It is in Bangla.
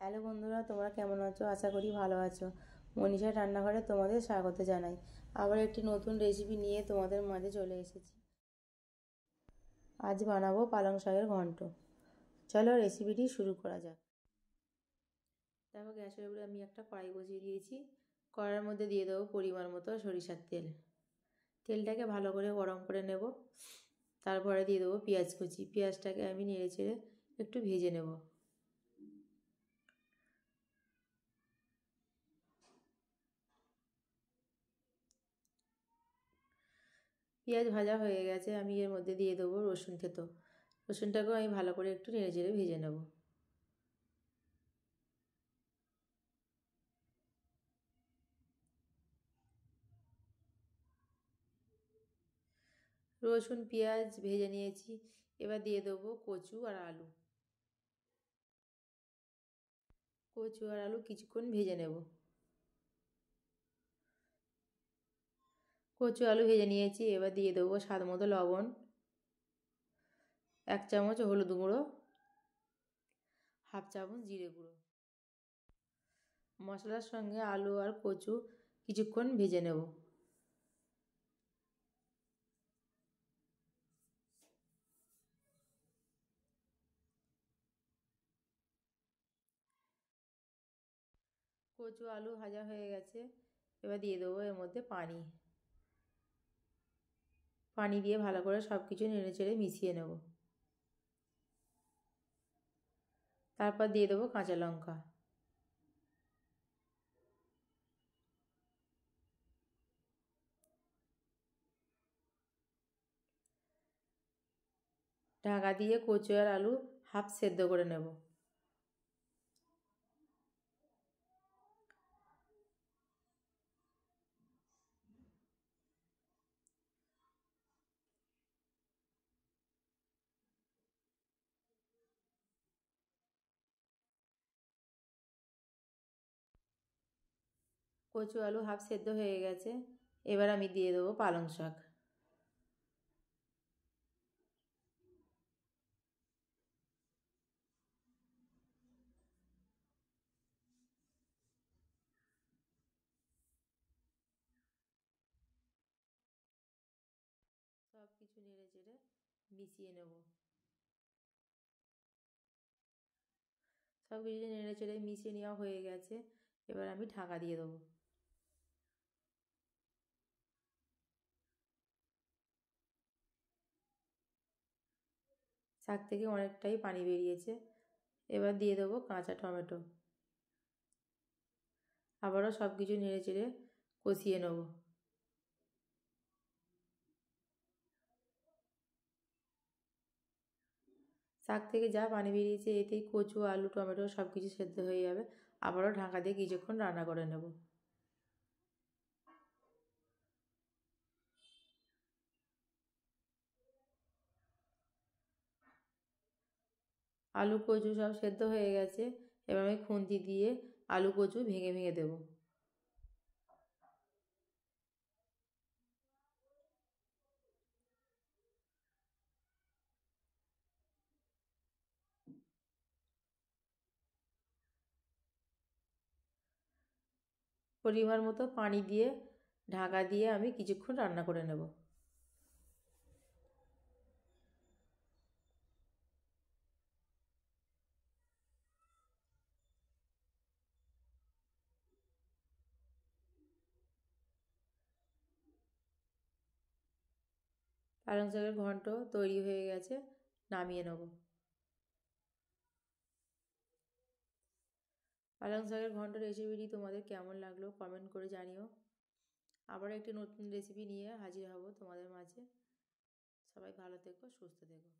হ্যালো বন্ধুরা, তোমরা কেমন আছো? আশা করি ভালো আছো। মনীষা রান্নাঘরে তোমাদের স্বাগত জানাই। আবার একটি নতুন রেসিপি নিয়ে তোমাদের মাঝে চলে এসেছি। আজ বানাবো পালং শাকের ঘন্ট। চলো রেসিপিটি শুরু করা যাক। দেখো, গ্যাসের উপরে আমি একটা কড়াই বসিয়ে দিয়েছি। কড়াইয়ের মধ্যে দিয়ে দেবো পরিমাণ মতো সরিষার তেল। তেলটাকে ভালো করে গরম করে নেব। তারপরে দিয়ে দেবো পেঁয়াজ কুচি। পেঁয়াজটাকে আমি নেড়ে চেড়ে একটু ভেজে নেব। পেঁয়াজ ভাজা হয়ে গেছে, আমি এর মধ্যে দিয়ে দেবো রসুন থেতো। রসুনটাকেও আমি ভালো করে একটু নেড়ে চেড়ে ভেজে নেব। রসুন পেঁয়াজ ভেজে নিয়েছি, এবার দিয়ে দেবো কচু আর আলু। কচু আর আলু কিছুক্ষণ ভেজে নেব। কচু আলু ভেজে নিয়েছি, এবার দিয়ে দেবো স্বাদ মতো লবণ, 1 চামচ হলুদ গুঁড়ো, 1/2 চামচ জিরে গুঁড়ো। মশলার সঙ্গে আলু আর কচু কিছুক্ষণ ভেজে নেব। কচু আলু ভাজা হয়ে গেছে, এবার দিয়ে দেবো এর মধ্যে পানি। পানি দিয়ে ভালো করে সব কিছু নেড়ে চেড়ে মিশিয়ে নেব। তারপর দিয়ে দেবো কাঁচা লঙ্কা। ঢাকা দিয়ে কচু আর আলু হাফ সেদ্ধ করে নেব। কচু আলু হাফ সেদ্ধ হয়ে গেছে, এবার আমি দিয়ে দেবো পালং শাক। সব কিছু নেড়ে চেড়ে মিশিয়ে নেব। সব কিছু নেড়ে চেড়ে মিশিয়ে নেওয়া হয়ে গেছে, এবার আমি ঢাকা দিয়ে দেবো। শাক থেকে অনেকটাই পানি বেরিয়েছে, এবার দিয়ে দেবো কাঁচা টমেটো। আবারও সব কিছু নেড়ে চেড়ে কষিয়ে নেব। শাক থেকে যা পানি বেরিয়েছে এতেই কচু আলু টমেটো সব কিছু সেদ্ধ হয়ে যাবে। আবারও ঢাকা দিয়ে কিছুক্ষণ রান্না করে নেব। আলু কচু সব সেদ্ধ হয়ে গেছে, এবার আমি খুন্তি দিয়ে আলু কচু ভেঙে ভেঙে দেবো। পরিমাণ মতো পানি দিয়ে ঢাকা দিয়ে আমি কিছুক্ষণ রান্না করে নেব। পালং শাকের ঘন্ট তৈরি হয়ে গেছে, নামিয়ে নেব। পালং শাকের ঘন্ট রেসিপিটি তোমাদের কেমন লাগলো কমেন্ট করে জানিও। আবার একটি নতুন রেসিপি নিয়ে হাজির হব তোমাদের মাঝে। সবাই ভালো থেকো, সুস্থ থেকো।